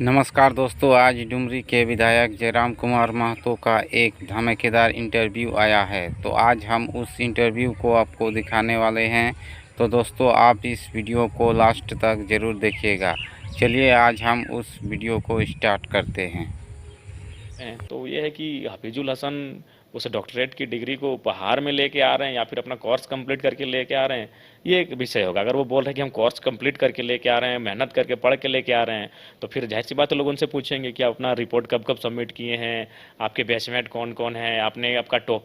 नमस्कार दोस्तों, आज डुमरी के विधायक जयराम कुमार महतो का एक धमाकेदार इंटरव्यू आया है। तो आज हम उस इंटरव्यू को आपको दिखाने वाले हैं। तो दोस्तों, आप इस वीडियो को लास्ट तक ज़रूर देखिएगा। चलिए आज हम उस वीडियो को स्टार्ट करते हैं। तो ये है कि हफीजुल हसन उस डॉक्टरेट की डिग्री को उपहार में लेके आ रहे हैं या फिर अपना कोर्स कंप्लीट करके लेके आ रहे हैं, ये एक विषय होगा। अगर वो बोल रहे हैं कि हम कोर्स कंप्लीट करके लेके आ रहे हैं, मेहनत करके पढ़ के लेके आ रहे हैं, तो फिर जाहिर सी बात है लोग उनसे पूछेंगे कि आप अपना रिपोर्ट कब कब सबमिट किए हैं, आपके बैचमेट कौन कौन है, आपने आपका टॉप।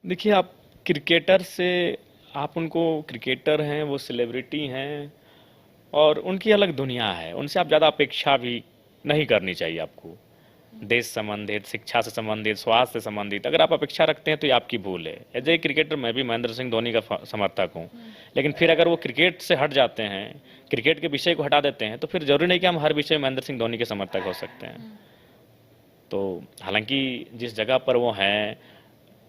देखिए, आप क्रिकेटर से, आप उनको क्रिकेटर हैं, वो सेलिब्रिटी हैं और उनकी अलग दुनिया है। उनसे आप ज़्यादा अपेक्षा भी नहीं करनी चाहिए आपको। देश संबंधित, शिक्षा से संबंधित, स्वास्थ्य से संबंधित अगर आप अपेक्षा रखते हैं तो ये आपकी भूल है। एज ए क्रिकेटर मैं भी महेंद्र सिंह धोनी का समर्थक हूँ, लेकिन फिर अगर वो क्रिकेट से हट जाते हैं, क्रिकेट के विषय को हटा देते हैं, तो फिर जरूरी नहीं कि हम हर विषय में महेंद्र सिंह धोनी के समर्थक हो सकते हैं। तो हालांकि जिस जगह पर वो हैं,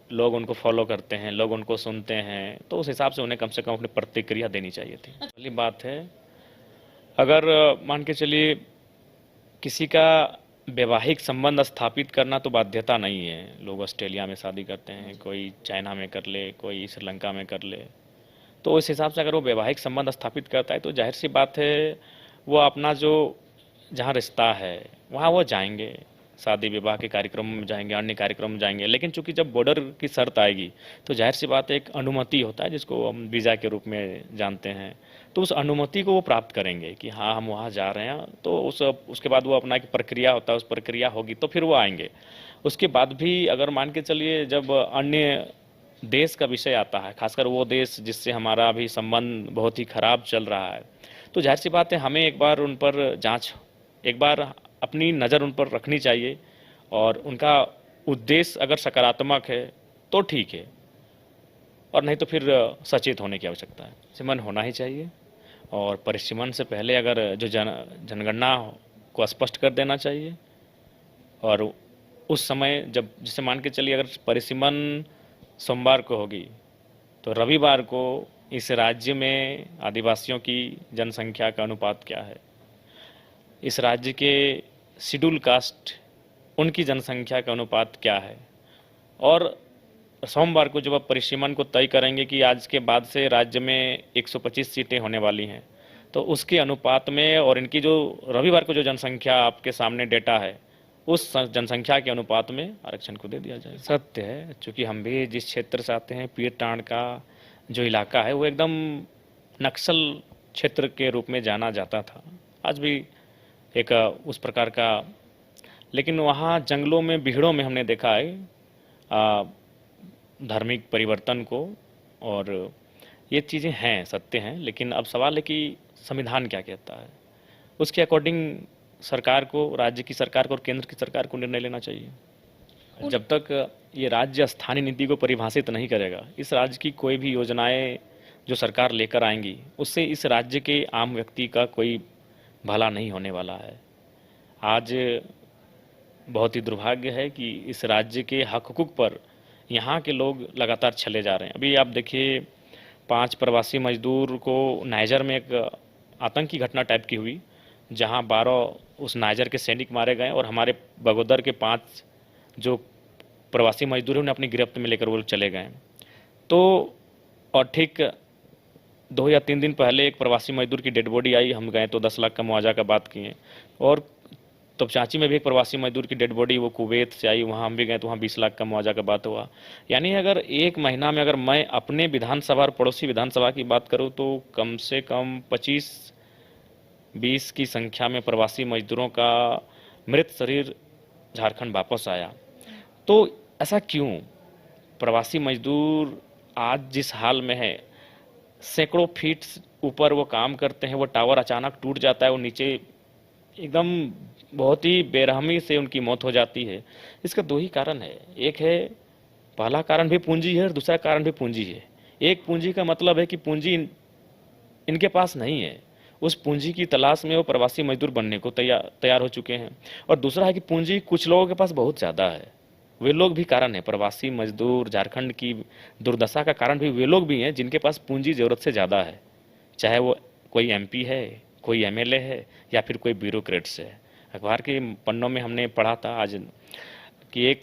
लोग उनको फॉलो करते हैं, लोग उनको सुनते हैं, तो उस हिसाब से उन्हें कम से कम अपनी प्रतिक्रिया देनी चाहिए थी। पहली बात है, अगर मान के चलिए किसी का वैवाहिक संबंध स्थापित करना तो बाध्यता नहीं है। लोग ऑस्ट्रेलिया में शादी करते हैं, कोई चाइना में कर ले, कोई श्रीलंका में कर ले। तो इस हिसाब से अगर वो वैवाहिक संबंध स्थापित करता है तो जाहिर सी बात है वो अपना जो जहाँ रिश्ता है वहाँ वो जाएंगे, शादी विवाह के कार्यक्रम में जाएंगे, अन्य कार्यक्रम में जाएंगे। लेकिन चूंकि जब बॉर्डर की शर्त आएगी तो जाहिर सी बात है एक अनुमति होता है जिसको हम वीज़ा के रूप में जानते हैं, तो उस अनुमति को वो प्राप्त करेंगे कि हाँ हम वहाँ जा रहे हैं। तो उसके बाद वो अपना एक प्रक्रिया होता है, उस प्रक्रिया होगी तो फिर वो आएंगे। उसके बाद भी अगर मान के चलिए जब अन्य देश का विषय आता है, खासकर वो देश जिससे हमारा अभी संबंध बहुत ही खराब चल रहा है, तो जाहिर सी बात है हमें एक बार उन पर एक बार अपनी नज़र उन पर रखनी चाहिए। और उनका उद्देश्य अगर सकारात्मक है तो ठीक है, और नहीं तो फिर सचेत होने की आवश्यकता है। सिमन होना ही चाहिए और परिसीमन से पहले अगर जो जनगणना को स्पष्ट कर देना चाहिए। और उस समय जब जैसे मान के चलिए अगर परिसीमन सोमवार को होगी तो रविवार को इस राज्य में आदिवासियों की जनसंख्या का अनुपात क्या है, इस राज्य के शेड्यूल कास्ट उनकी जनसंख्या का अनुपात क्या है, और सोमवार को जब आप परिसीमन को तय करेंगे कि आज के बाद से राज्य में 125 सीटें होने वाली हैं, तो उसके अनुपात में और इनकी जो रविवार को जो जनसंख्या आपके सामने डेटा है उस जनसंख्या के अनुपात में आरक्षण को दे दिया जाए। सत्य है, चूँकि हम भी जिस क्षेत्र से आते हैं, पीरटांड का जो इलाका है वो एकदम नक्सल क्षेत्र के रूप में जाना जाता था, आज भी एक उस प्रकार का। लेकिन वहाँ जंगलों में, बिहड़ों में हमने देखा है धार्मिक परिवर्तन को, और ये चीज़ें हैं, सत्य हैं। लेकिन अब सवाल है कि संविधान क्या कहता है, उसके अकॉर्डिंग सरकार को, राज्य की सरकार को और केंद्र की सरकार को निर्णय लेना चाहिए। जब तक ये राज्य स्थानीय नीति को परिभाषित नहीं करेगा, इस राज्य की कोई भी योजनाएं जो सरकार लेकर आएंगी उससे इस राज्य के आम व्यक्ति का कोई भला नहीं होने वाला है। आज बहुत ही दुर्भाग्य है कि इस राज्य के हक हुकूक पर यहाँ के लोग लगातार चले जा रहे हैं। अभी आप देखिए 5 प्रवासी मजदूर को नाइजर में एक आतंकी घटना टाइप की हुई, जहाँ 12 उस नाइजर के सैनिक मारे गए और हमारे बगोदर के 5 जो प्रवासी मजदूर हैं उन्हें अपनी गिरफ्त में लेकर वो लोग चले गए। तो और ठीक 2 या 3 दिन पहले एक प्रवासी मजदूर की डेड बॉडी आई, हम गए तो 10 लाख का मुआवजा का बात किए। और तो चांची में भी एक प्रवासी मजदूर की डेड बॉडी वो कुवैत से आई, वहाँ हम भी गए तो वहाँ 20 लाख का मुआवजा का बात हुआ। यानी अगर एक महीना में अगर मैं अपने विधानसभा और पड़ोसी विधानसभा की बात करूँ तो कम से कम 25-20 की संख्या में प्रवासी मजदूरों का मृत शरीर झारखंड वापस आया। तो ऐसा क्यों? प्रवासी मजदूर आज जिस हाल में है, सैकड़ों फीट ऊपर वो काम करते हैं, वो टावर अचानक टूट जाता है, वो नीचे एकदम बहुत ही बेरहमी से उनकी मौत हो जाती है। इसका 2 ही कारण है। एक है, पहला कारण भी पूंजी है और दूसरा कारण भी पूंजी है। एक पूंजी का मतलब है कि पूंजी इनके पास नहीं है, उस पूंजी की तलाश में वो प्रवासी मजदूर बनने को तैयार हो चुके हैं। और दूसरा है कि पूंजी कुछ लोगों के पास बहुत ज़्यादा है, वे लोग भी कारण है, प्रवासी मजदूर, झारखंड की दुर्दशा का कारण भी वे लोग भी हैं जिनके पास पूंजी ज़रूरत से ज़्यादा है, चाहे वो कोई एमपी है, कोई एमएलए है, या फिर कोई ब्यूरोक्रेट्स है। अखबार के पन्नों में हमने पढ़ा था आज कि एक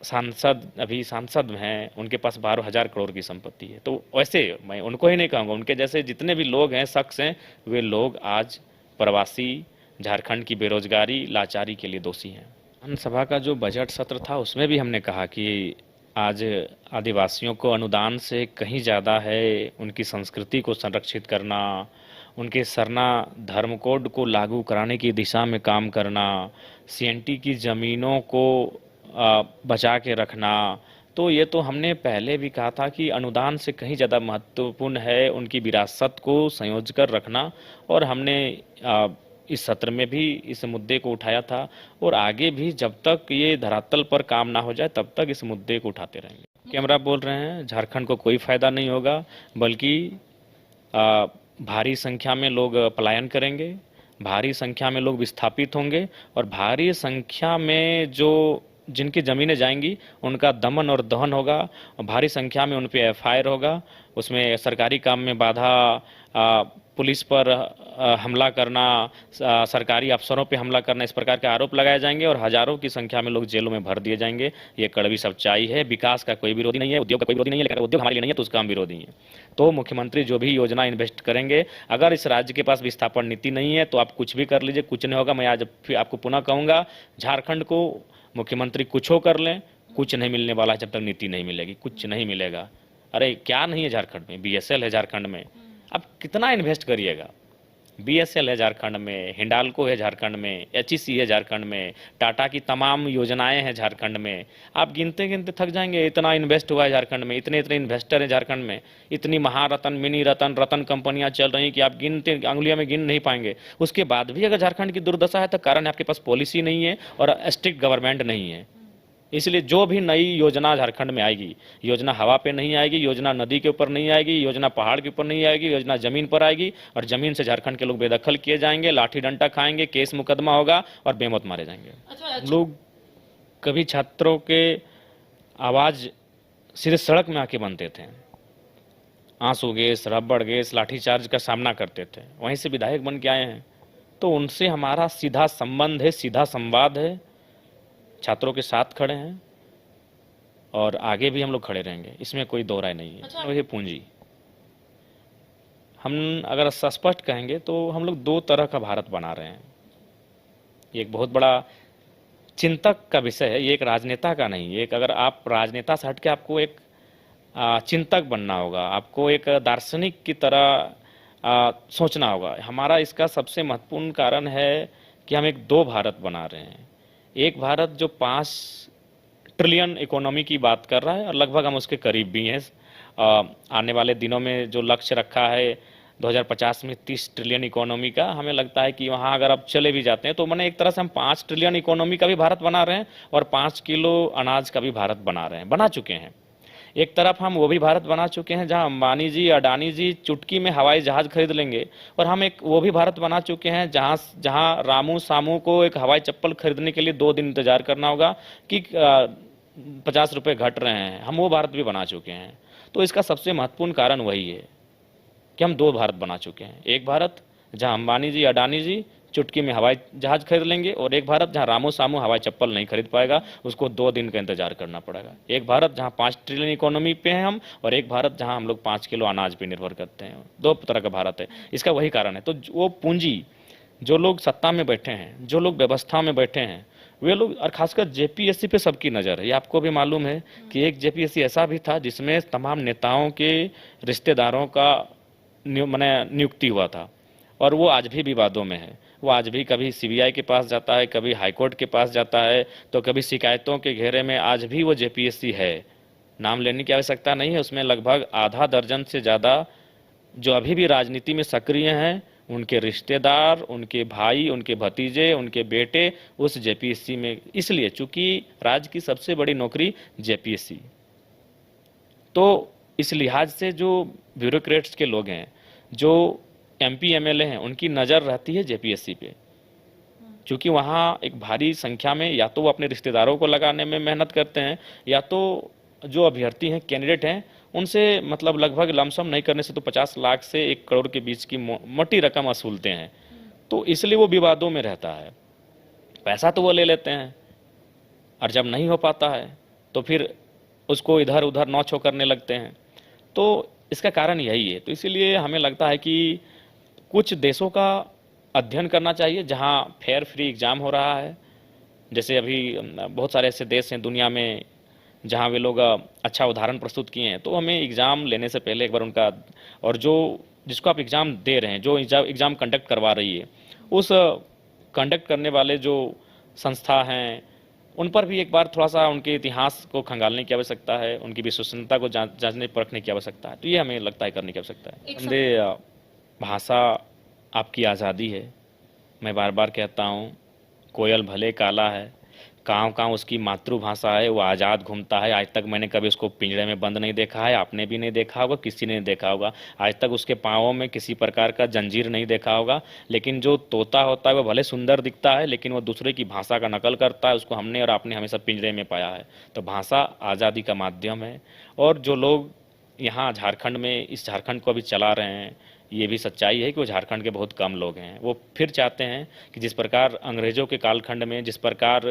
सांसद, अभी सांसद हैं, उनके पास 12,000 करोड़ की संपत्ति है। तो वैसे मैं उनको ही नहीं कहूँगा, उनके जैसे जितने भी लोग हैं, शख्स हैं, वे लोग आज प्रवासी झारखंड की बेरोजगारी, लाचारी के लिए दोषी हैं। विधानसभा का जो बजट सत्र था उसमें भी हमने कहा कि आज आदिवासियों को अनुदान से कहीं ज़्यादा है उनकी संस्कृति को संरक्षित करना, उनके सरना धर्म कोड को लागू कराने की दिशा में काम करना, सीएनटी की ज़मीनों को बचा के रखना। तो ये तो हमने पहले भी कहा था कि अनुदान से कहीं ज़्यादा महत्वपूर्ण है उनकी विरासत को संयोज कर रखना, और हमने इस सत्र में भी इस मुद्दे को उठाया था, और आगे भी जब तक ये धरातल पर काम ना हो जाए तब तक इस मुद्दे को उठाते रहेंगे। कैमरा बोल रहे हैं, झारखंड को कोई फायदा नहीं होगा, बल्कि भारी संख्या में लोग पलायन करेंगे, भारी संख्या में लोग विस्थापित होंगे, और भारी संख्या में जो जिनकी ज़मीनें जाएंगी उनका दमन और दहन होगा, और भारी संख्या में उन पे एफआईआर होगा, उसमें सरकारी काम में बाधा, पुलिस पर हमला करना, सरकारी अफसरों पे हमला करना, इस प्रकार के आरोप लगाए जाएंगे, और हजारों की संख्या में लोग जेलों में भर दिए जाएंगे। ये कड़वी सच्चाई है। विकास का कोई विरोधी नहीं है, उद्योग का कोई विरोधी नहीं है, लेकिन उद्योग हमारे लिए नहीं है तो उसका हम विरोधी हैं। तो मुख्यमंत्री जो भी योजना इन्वेस्ट करेंगे, अगर इस राज्य के पास विस्थापन नीति नहीं है तो आप कुछ भी कर लीजिए, कुछ नहीं होगा। मैं आज फिर आपको पुनः कहूँगा, झारखंड को मुख्यमंत्री कुछ हो कर लें, कुछ नहीं मिलने वाला है जब तक नीति नहीं मिलेगी, कुछ नहीं मिलेगा। अरे क्या नहीं है झारखंड में? बीएसएल है झारखंड में, अब कितना इन्वेस्ट करिएगा? बीएसएल है झारखंड में, हिंडाल्को है झारखंड में, एचईसी है झारखंड में, टाटा की तमाम योजनाएं हैं झारखंड में। आप गिनते गिनते थक जाएंगे, इतना इन्वेस्ट हुआ है झारखंड में, इतने इतने इन्वेस्टर हैं झारखंड में, इतनी महारत्न, मिनी रत्न, रत्न कंपनियां चल रही कि आप गिनते अंगुलियों में गिन नहीं पाएंगे। उसके बाद भी अगर झारखंड की दुर्दशा है तो कारण है आपके पास पॉलिसी नहीं है और स्ट्रिक्ट गवर्नमेंट नहीं है। इसलिए जो भी नई योजना झारखंड में आएगी, योजना हवा पे नहीं आएगी, योजना नदी के ऊपर नहीं आएगी, योजना पहाड़ के ऊपर नहीं आएगी, योजना जमीन पर आएगी, और जमीन से झारखंड के लोग बेदखल किए जाएंगे, लाठी डंडा खाएंगे, केस मुकदमा होगा और बेमौत मारे जाएंगे। हम लोग कभी छात्रों के आवाज सीधे सड़क में आके बनते थे, आंसू गैस, रबड़ गैस, लाठीचार्ज का सामना करते थे, वहीं से विधायक बन के आए हैं। तो उनसे हमारा सीधा संबंध है, सीधा संवाद है, छात्रों के साथ खड़े हैं और आगे भी हम लोग खड़े रहेंगे, इसमें कोई दो राय नहीं है। अच्छा। वही पूंजी, हम अगर स्पष्ट कहेंगे तो हम लोग दो तरह का भारत बना रहे हैं। ये एक बहुत बड़ा चिंतक का विषय है, ये एक राजनेता का नहीं है। एक अगर आप राजनेता से हटके आपको एक चिंतक बनना होगा, आपको एक दार्शनिक की तरह सोचना होगा। हमारा इसका सबसे महत्वपूर्ण कारण है कि हम एक दो भारत बना रहे हैं। एक भारत जो 5 ट्रिलियन इकोनॉमी की बात कर रहा है और लगभग हम उसके करीब भी हैं। आने वाले दिनों में जो लक्ष्य रखा है 2050 में 30 ट्रिलियन इकोनॉमी का, हमें लगता है कि वहाँ अगर अब चले भी जाते हैं तो मैंने एक तरह से हम 5 ट्रिलियन इकोनॉमी का भी भारत बना रहे हैं और 5 किलो अनाज का भी भारत बना रहे हैं, बना चुके हैं। एक तरफ हम वो भी भारत बना चुके हैं जहां अंबानी जी, अडानी जी चुटकी में हवाई जहाज खरीद लेंगे, और हम एक वो भी भारत बना चुके हैं जहां रामू सामू को एक हवाई चप्पल खरीदने के लिए 2 दिन इंतजार करना होगा कि 50 रुपये घट रहे हैं। हम वो भारत भी बना चुके हैं। तो इसका सबसे महत्वपूर्ण कारण वही है कि हम दो भारत बना चुके हैं। एक भारत जहां अंबानी जी, अडानी जी चुटकी में हवाई जहाज खरीद लेंगे, और एक भारत जहां रामो सामू हवाई चप्पल नहीं खरीद पाएगा, उसको 2 दिन का इंतजार करना पड़ेगा। एक भारत जहां 5 ट्रिलियन इकोनॉमी पे हैं हम, और एक भारत जहां हम लोग 5 किलो अनाज पे निर्भर करते हैं। दो तरह का भारत है, इसका वही कारण है। तो वो पूंजी, जो लोग सत्ता में बैठे हैं, जो लोग व्यवस्था में बैठे हैं, वे लोग, और खासकर जेपीएससी पे सबकी नज़र है। ये आपको भी मालूम है कि एक जेपीएससी ऐसा भी था जिसमें तमाम नेताओं के रिश्तेदारों का नियुक्ति हुआ था, और वो आज भी विवादों में है। वो आज भी कभी सीबीआई के पास जाता है, कभी हाईकोर्ट के पास जाता है, तो कभी शिकायतों के घेरे में आज भी वो जेपीएससी है। नाम लेने की आवश्यकता नहीं है, उसमें लगभग आधा दर्जन से ज़्यादा जो अभी भी राजनीति में सक्रिय हैं, उनके रिश्तेदार, उनके भाई, उनके भतीजे, उनके बेटे उस जेपीएससी में, इसलिए चूंकि राज्य की सबसे बड़ी नौकरी जेपीएससी, तो इस लिहाज से जो ब्यूरोक्रेट्स के लोग हैं, जो एमपी एमएलए हैं, उनकी नज़र रहती है जेपीएससी पे। क्योंकि वहाँ एक भारी संख्या में या तो वो अपने रिश्तेदारों को लगाने में मेहनत करते हैं, या तो जो अभ्यर्थी हैं, कैंडिडेट हैं, उनसे मतलब लगभग लमसम नहीं करने से तो 50 लाख से 1 करोड़ के बीच की मोटी रकम वसूलते हैं। तो इसलिए वो विवादों में रहता है। पैसा तो वो ले लेते हैं, और जब नहीं हो पाता है तो फिर उसको इधर उधर नौछो करने लगते हैं। तो इसका कारण यही है। तो इसीलिए हमें लगता है कि कुछ देशों का अध्ययन करना चाहिए जहां फेयर फ्री एग्ज़ाम हो रहा है। जैसे अभी बहुत सारे ऐसे देश हैं दुनिया में जहां वे लोग अच्छा उदाहरण प्रस्तुत किए हैं। तो हमें एग्ज़ाम लेने से पहले एक बार उनका, और जो जिसको आप एग्ज़ाम दे रहे हैं, जो एग्ज़ाम कंडक्ट करवा रही है, उस कंडक्ट करने वाले जो संस्था हैं, उन पर भी एक बार थोड़ा सा उनके इतिहास को खंगालने की आवश्यकता है, उनकी विश्वसनीयता को जांचने परखने की आवश्यकता है। तो ये हमें लगता है करने की आवश्यकता है। हिंदी भाषा आपकी आज़ादी है। मैं बार बार कहता हूँ, कोयल भले काला है, काँव उसकी मातृभाषा है, वो आज़ाद घूमता है। आज तक मैंने कभी उसको पिंजरे में बंद नहीं देखा है, आपने भी नहीं देखा होगा, किसी ने नहीं देखा होगा। आज तक उसके पाँवों में किसी प्रकार का जंजीर नहीं देखा होगा। लेकिन जो तोता होता है वो भले सुंदर दिखता है, लेकिन वो दूसरे की भाषा का नकल करता है। उसको हमने और आपने हमेशा पिंजरे में पाया है। तो भाषा आज़ादी का माध्यम है। और जो लोग यहाँ झारखंड में इस झारखंड को अभी चला रहे हैं, ये भी सच्चाई है कि वो झारखंड के बहुत कम लोग हैं। वो फिर चाहते हैं कि जिस प्रकार अंग्रेज़ों के कालखंड में, जिस प्रकार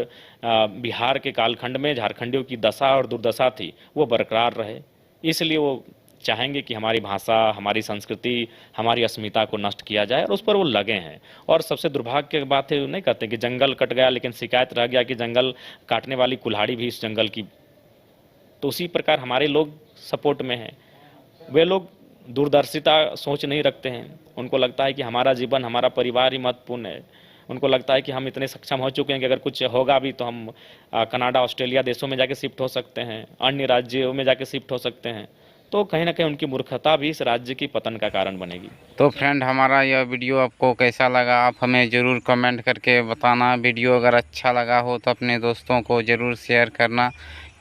बिहार के कालखंड में झारखंडियों की दशा और दुर्दशा थी, वो बरकरार रहे। इसलिए वो चाहेंगे कि हमारी भाषा, हमारी संस्कृति, हमारी अस्मिता को नष्ट किया जाए, और उस पर वो लगे हैं। और सबसे दुर्भाग्य की बात है, वो नहीं कहते कि जंगल कट गया, लेकिन शिकायत रह गया कि जंगल काटने वाली कुल्हाड़ी भी इस जंगल की। तो उसी प्रकार हमारे लोग सपोर्ट में हैं। वे लोग दूरदर्शिता सोच नहीं रखते हैं। उनको लगता है कि हमारा जीवन, हमारा परिवार ही महत्वपूर्ण है। उनको लगता है कि हम इतने सक्षम हो चुके हैं कि अगर कुछ होगा भी तो हम कनाडा, ऑस्ट्रेलिया देशों में जाके शिफ्ट हो सकते हैं, अन्य राज्यों में जाके शिफ्ट हो सकते हैं। तो कहीं ना कहीं उनकी मूर्खता भी इस राज्य की पतन का कारण बनेगी। तो फ्रेंड, हमारा यह वीडियो आपको कैसा लगा, आप हमें ज़रूर कमेंट करके बताना। वीडियो अगर अच्छा लगा हो तो अपने दोस्तों को ज़रूर शेयर करना,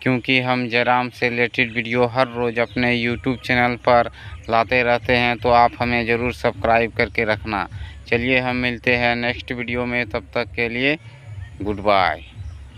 क्योंकि हम जयराम से रिलेटेड वीडियो हर रोज़ अपने यूट्यूब चैनल पर लाते रहते हैं। तो आप हमें ज़रूर सब्सक्राइब करके रखना। चलिए हम मिलते हैं नेक्स्ट वीडियो में, तब तक के लिए गुड बाय।